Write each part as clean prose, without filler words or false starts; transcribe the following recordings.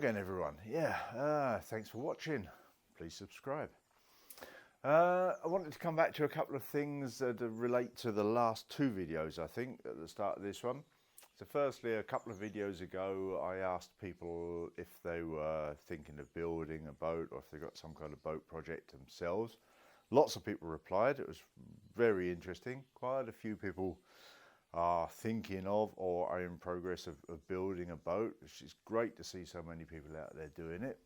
again, everyone. Thanks for watching. Please subscribe. I wanted to come back to a couple of things that relate to the last two videos, I think, at the start of this one. So firstly, a couple of videos ago, I asked people if they were thinking of building a boat or if they got some kind of boat project themselves. Lots of people replied. It was very interesting. Quite a few people are thinking of or are in progress of building a boat, which is great to see so many people out there doing it.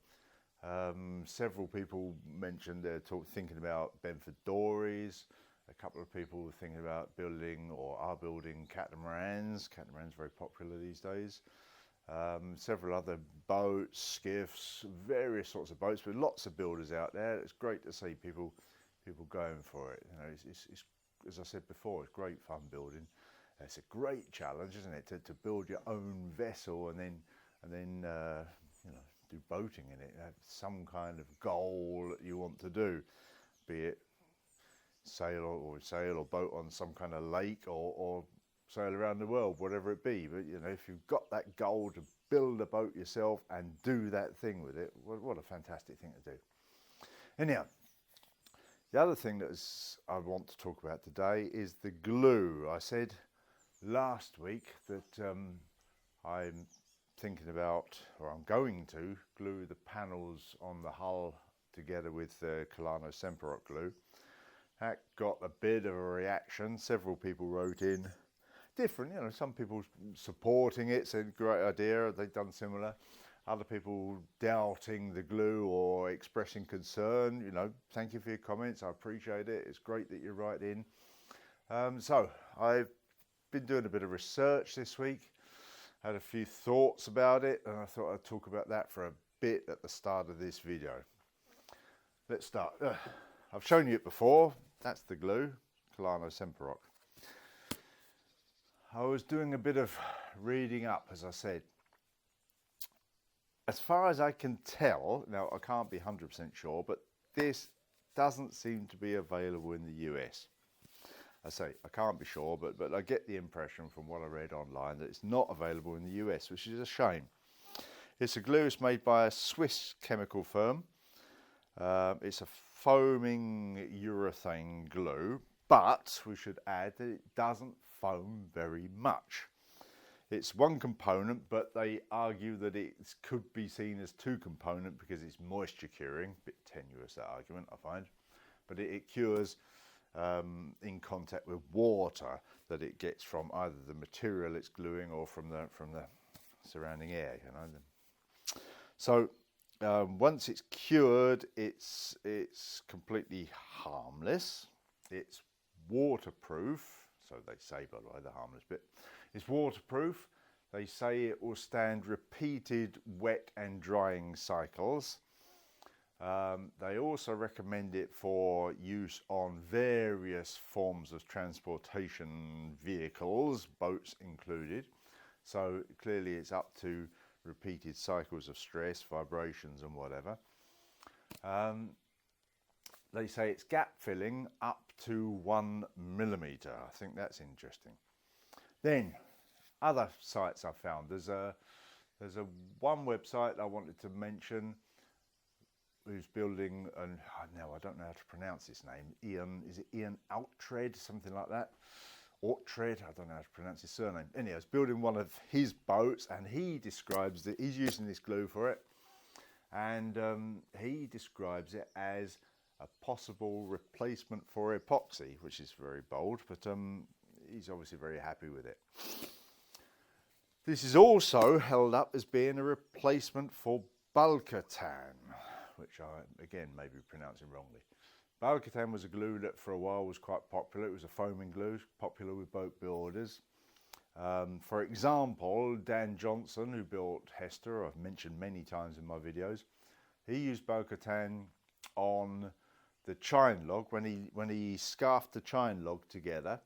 Several people mentioned they're thinking about Benford Dories. A couple of people were thinking about building or are building catamarans. Catamarans are very popular these days. Several other boats, skiffs, various sorts of boats, but lots of builders out there. It's great to see people going for it. You know, it's as I said before, it's great fun building. It's a great challenge, isn't it, to build your own vessel and then you know, do boating in it. Have some kind of goal that you want to do, be it sail or boat on some kind of lake or sail around the world, whatever it be. But you know, if you've got that goal to build a boat yourself and do that thing with it, what a fantastic thing to do. Anyhow, the other thing that I want to talk about today is the glue. I said last week that I'm thinking about, or I'm going to, glue the panels on the hull together with the Collano Semparoc glue. That got a bit of a reaction. Several people wrote in different, you know, some people supporting it, said great idea, they've done similar. Other people doubting the glue or expressing concern. You know, thank you for your comments, I appreciate it. It's great that you write in. So I've been doing a bit of research this week, had a few thoughts about it, and I thought I'd talk about that for a bit at the start of this video. Let's start. I've shown you it before. That's the glue, Collano Semparoc. I was doing a bit of reading up, as I said. As far as I can tell, now I can't be 100% sure, but this doesn't seem to be available in the US. I say I can't be sure, but I get the impression from what I read online that it's not available in the US, which is a shame. It's a glue. It's made by a Swiss chemical firm. It's a foaming urethane glue, but we should add that it doesn't foam very much. It's one component, but they argue that it could be seen as two component because it's moisture curing. A bit tenuous, that argument, I find, but it cures in contact with water that it gets from either the material it's gluing or from the surrounding air, you know. So once it's cured, it's completely harmless. It's waterproof, so they say, by the way, the harmless bit. It's waterproof. They say it will stand repeated wet and drying cycles. They also recommend it for use on various forms of transportation vehicles, boats included. So clearly it's up to repeated cycles of stress, vibrations and whatever. They say it's gap filling up to 1 millimetre. I think that's interesting. Then other sites I found. There's a one website I wanted to mention who's building, and now I don't know how to pronounce his name. Is it Ian Outtred, something like that? Outtred, I don't know how to pronounce his surname. Anyhow, he's building one of his boats, and he describes it. He's using this glue for it, and he describes it as a possible replacement for epoxy, which is very bold, but he's obviously very happy with it. This is also held up as being a replacement for Bulkatan, which I, again, may be pronouncing wrongly. Bulkatan was a glue that for a while was quite popular. It was a foaming glue, popular with boat builders. For example, Dan Johnson, who built Hester, I've mentioned many times in my videos, he used Bulkatan on the chine log. When he scarfed the chine log together,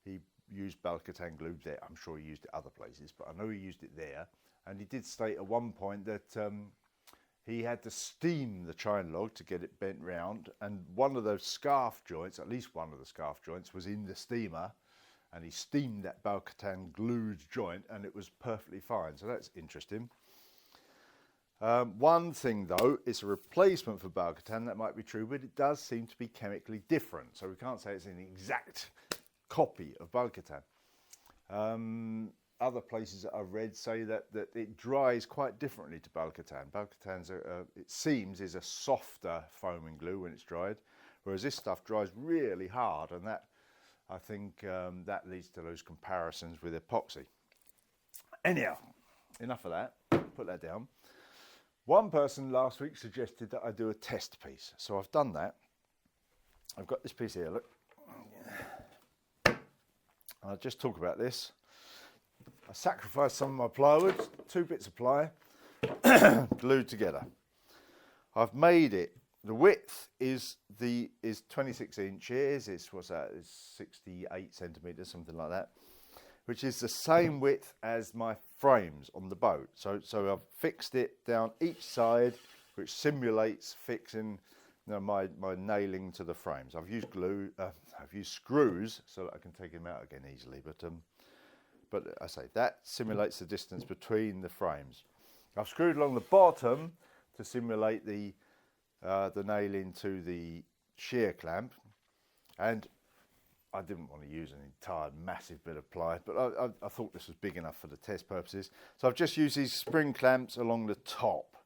he used Bulkatan glue there. I'm sure he used it other places, but I know he used it there. And he did state at one point that he had to steam the chine log to get it bent round, and one of those scarf joints, at least one of the scarf joints, was in the steamer, and he steamed that Bulkatan glued joint and it was perfectly fine. So that's interesting. One thing though, it's a replacement for Bulkatan, that might be true, but it does seem to be chemically different. So we can't say it's an exact copy of Bulkatan. Other places that I've read say that it dries quite differently to Bulkatan. Bulkatan's, it seems, is a softer foaming glue when it's dried, whereas this stuff dries really hard, and that, I think, that leads to those comparisons with epoxy. Anyhow, enough of that, put that down. One person last week suggested that I do a test piece, so I've done that. I've got this piece here, look. I'll just talk about this. I sacrificed some of my plywood, 2 bits of ply, glued together. I've made it, the width is 26 inches, what's that, it's 68 centimetres, something like that, which is the same width as my frames on the boat. So I've fixed it down each side, which simulates fixing, you know, my nailing to the frames. I've used glue, I've used screws so that I can take them out again easily. But I say that simulates the distance between the frames. I've screwed along the bottom to simulate the nailing to the shear clamp, and I didn't want to use an entire massive bit of ply, but I thought this was big enough for the test purposes. So I've just used these spring clamps along the top.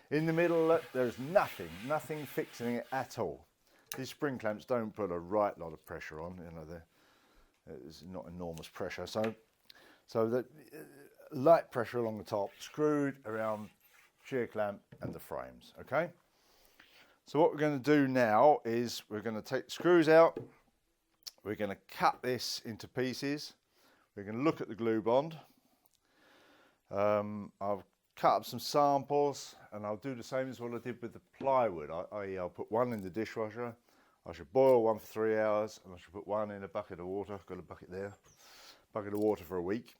In the middle, look, there's nothing fixing it at all. These spring clamps don't put a right lot of pressure on, you know, there's not enormous pressure. So the light pressure along the top, screwed around shear clamp and the frames, okay? So what we're going to do now is we're going to take the screws out. We're going to cut this into pieces. We're going to look at the glue bond. I'll cut up some samples, and I'll do the same as what I did with the plywood. I'll put one in the dishwasher. I should boil one for 3 hours, and I should put one in a bucket of water. I've got a bucket there. Bucket of water for a week.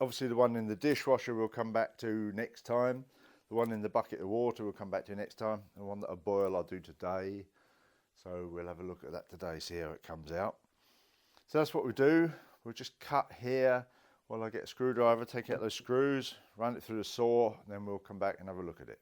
Obviously the one in the dishwasher we'll come back to next time. The one in the bucket of water we'll come back to next time. The one that I boil I'll do today. So we'll have a look at that today, see how it comes out. So that's what we do. We'll just cut here while I get a screwdriver, take out those screws, run it through the saw, and then we'll come back and have a look at it.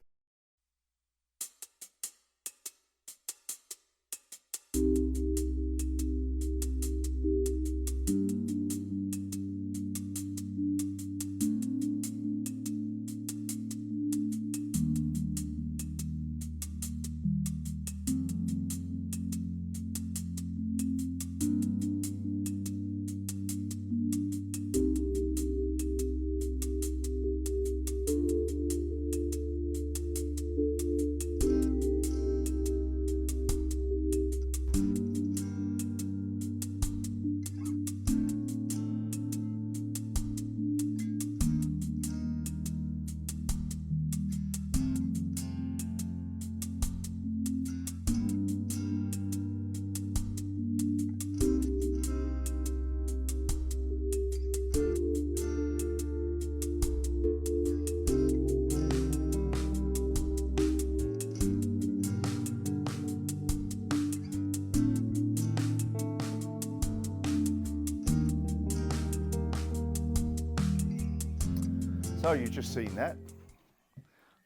So you've just seen that.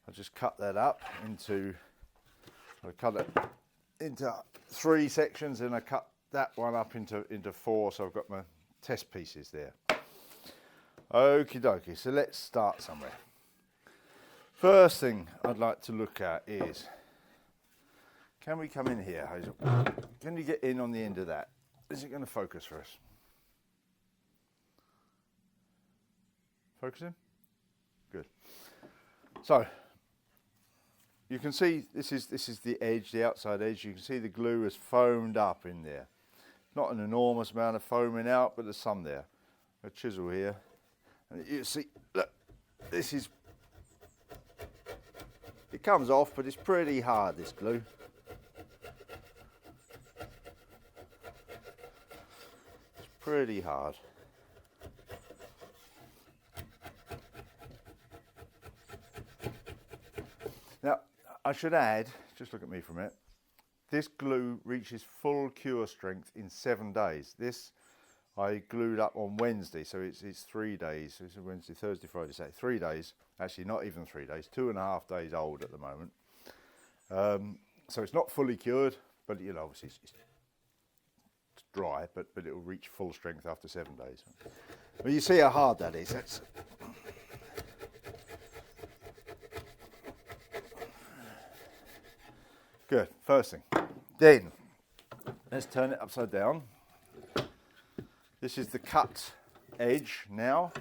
I just cut that up into, I cut it into 3 sections, and I cut that one up into 4, so I've got my test pieces there. Okie dokie, so let's start somewhere. First thing I'd like to look at is, can we come in here, Hazel? Can you get in on the end of that? Is it going to focus for us? Focusing? Good. So you can see this is the edge, the outside edge. You can see the glue has foamed up in there. Not an enormous amount of foaming out, but there's some there. A chisel here, and you see, look, this is, it comes off, but it's pretty hard, this glue. It's pretty hard. Now, I should add, just look at me for a minute, this glue reaches full cure strength in 7 days. This, I glued up on Wednesday, so it's 3 days. So it's Wednesday, Thursday, Friday, Saturday, 3 days. Actually, not even 3 days, 2.5 days old at the moment. So it's not fully cured, but you know, obviously it's dry, but it will reach full strength after 7 days. But you see how hard that is. That's good. First thing. Then let's turn it upside down. This is the cut edge now.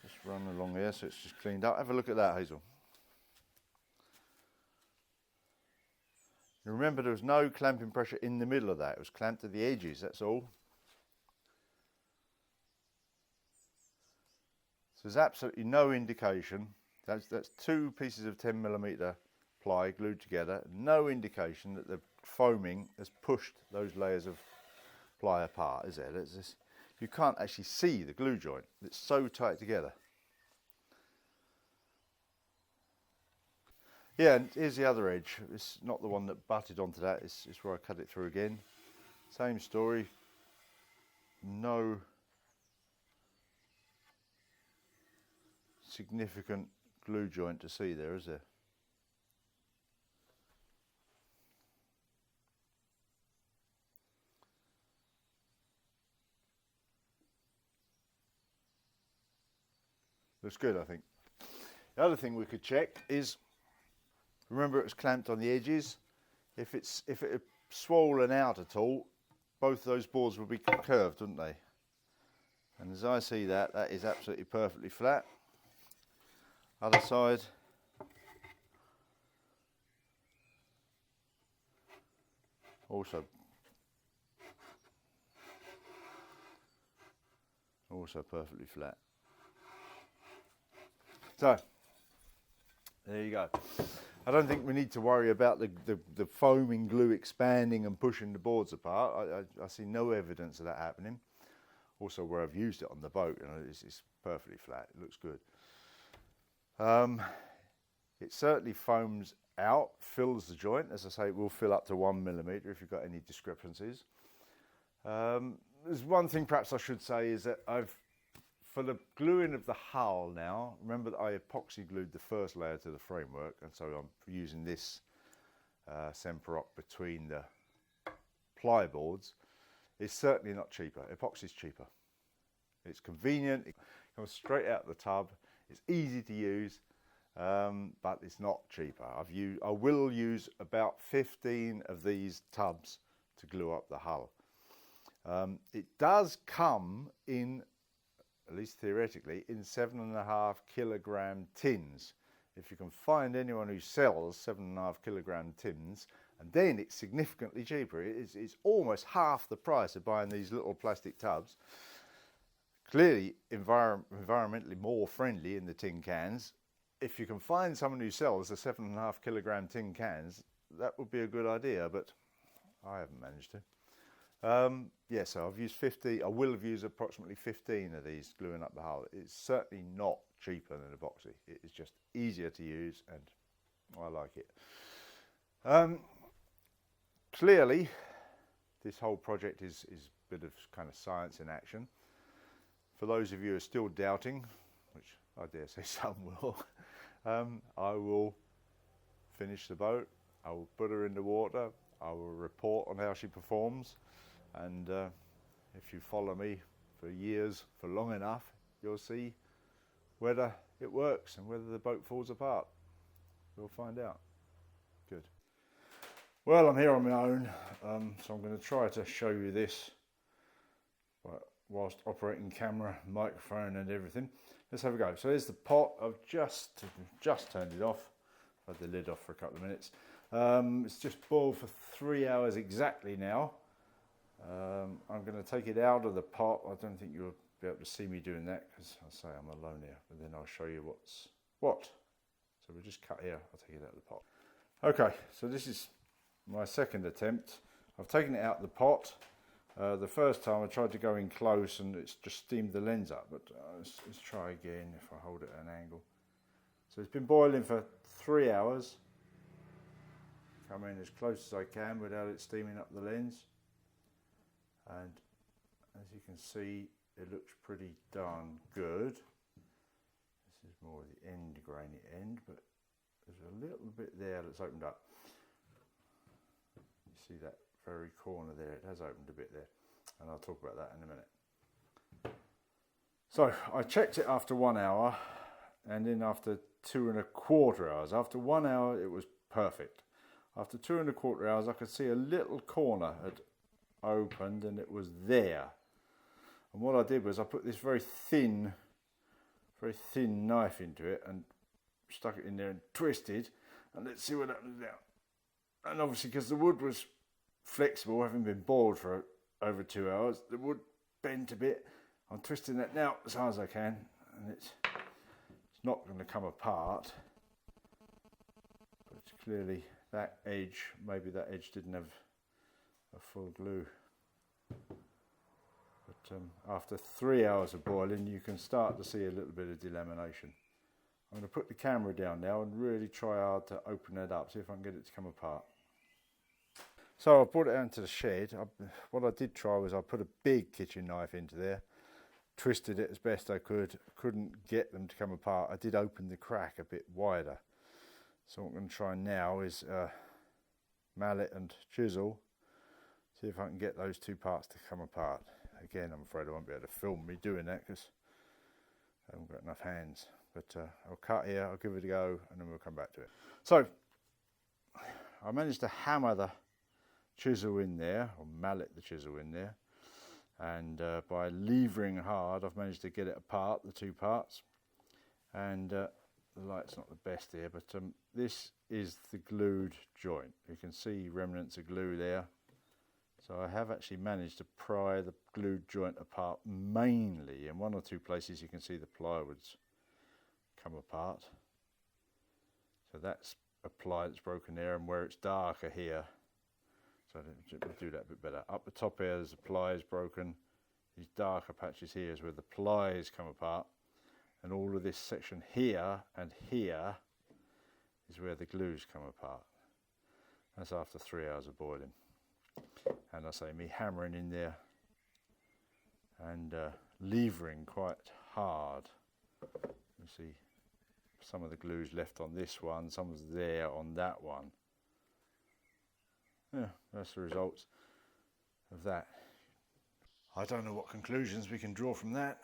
Just run along there so it's just cleaned up. Have a look at that, Hazel. You remember there was no clamping pressure in the middle of that. It was clamped at the edges, that's all. So there's absolutely no indication. That's 2 pieces of 10mm ply glued together. No indication that the foaming has pushed those layers of ply apart, is there? You can't actually see the glue joint. It's so tight together. Yeah, and here's the other edge. It's not the one that butted onto that. It's where I cut it through again. Same story. No significant glue joint to see there, is there? Looks good, I think. The other thing we could check is, remember it was clamped on the edges. If it had swollen out at all, both those boards would be curved, wouldn't they? And as I see that, that is absolutely perfectly flat. Other side. Also perfectly flat. So, there you go. I don't think we need to worry about the foaming glue expanding and pushing the boards apart. I see no evidence of that happening. Also, where I've used it on the boat, you know, it's perfectly flat. It looks good. It certainly foams out, fills the joint. As I say, it will fill up to 1mm if you've got any discrepancies. There's one thing perhaps I should say is that for the gluing of the hull now, remember that I epoxy glued the first layer to the framework, and so I'm using this Semparoc between the ply boards. It's certainly not cheaper. Epoxy's cheaper. It's convenient, it comes straight out of the tub, it's easy to use, but it's not cheaper. I will use about 15 of these tubs to glue up the hull. It does come in, at least theoretically, in 7.5 kilogram tins. If you can find anyone who sells 7.5 kilogram tins, and then it's significantly cheaper. It's almost half the price of buying these little plastic tubs. Clearly environmentally more friendly in the tin cans. If you can find someone who sells the 7.5 kilogram tin cans, that would be a good idea, but I haven't managed to. Yeah, so I've used 50, I will have used approximately 15 of these gluing up the hull. It's certainly not cheaper than epoxy. It is just easier to use and I like it. Clearly, this whole project is a bit of kind of science in action. For those of you who are still doubting, which I dare say some will, I will finish the boat, I will put her in the water, I will report on how she performs, and if you follow me for years, for long enough, you'll see whether it works and whether the boat falls apart. We'll find out. Good. Well, I'm here on my own, so I'm going to try to show you this whilst operating camera, microphone and everything. Let's have a go. So here's the pot. I've just turned it off. I've had the lid off for a couple of minutes. It's just boiled for 3 hours exactly now. I'm going to take it out of the pot. I don't think you'll be able to see me doing that because I say I'm alone here, but then I'll show you what's what. So we'll just cut here. I'll take it out of the pot. Okay, so this is my second attempt. I've taken it out of the pot. The first time I tried to go in close and it's just steamed the lens up, but let's try again if I hold it at an angle. So it's been boiling for 3 hours. Come in as close as I can without it steaming up the lens. And as you can see, it looks pretty darn good. This is more the end grainy end, but there's a little bit there that's opened up. You see that very corner there, it has opened a bit there, and I'll talk about that in a minute. So I checked it after 1 hour, and then after 2¼ hours. After 1 hour it was perfect. After 2¼ hours I could see a little corner had opened and it was there. And what I did was I put this very thin knife into it and stuck it in there and twisted, and let's see what happens now. And obviously, because the wood was flexible, having been boiled for over 2 hours, the wood bent a bit. I'm twisting that now as hard as I can, and it's not going to come apart. But clearly that edge, maybe that edge didn't have a full glue. But after 3 hours of boiling, you can start to see a little bit of delamination. I'm going to put the camera down now and really try hard to open it up, see if I can get it to come apart. So I brought it out into the shed. What I did try was I put a big kitchen knife into there, twisted it as best I could, couldn't get them to come apart. I did open the crack a bit wider. So what I'm going to try now is mallet and chisel, see if I can get those two parts to come apart. Again, I'm afraid I won't be able to film me doing that because I haven't got enough hands. But I'll cut here, I'll give it a go, and then we'll come back to it. So I managed to hammer the chisel in there, or mallet the chisel in there, and by levering hard I've managed to get it apart, the two parts. And the light's not the best here, but this is the glued joint. You can see remnants of glue there. So I have actually managed to pry the glued joint apart. Mainly in 1 or 2 places you can see the plywoods come apart. So that's a ply that's broken there, and where it's darker here, so I'll do that a bit better. Up the top here, there's the plies broken. These darker patches here is where the plies come apart, and all of this section here and here is where the glues come apart. That's after 3 hours of boiling. And I say, me hammering in there and levering quite hard. You see some of the glues left on this one, some was there on that one. Yeah, that's the results of that. I don't know what conclusions we can draw from that.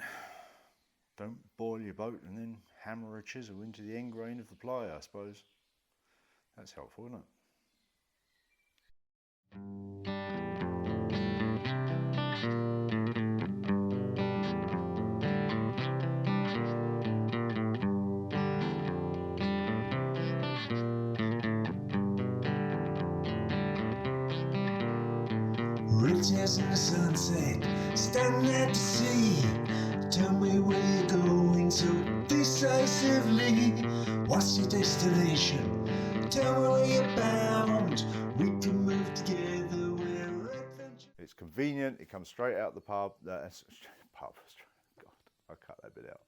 Don't boil your boat and then hammer a chisel into the end grain of the ply, I suppose. That's helpful, isn't it? Riches in the sunset, standing at the sea. Tell me where you're going so decisively. What's your destination? Tell me where you're bound. We can move together where adventure. It's convenient, it comes straight out the pub. God, I cut that bit out.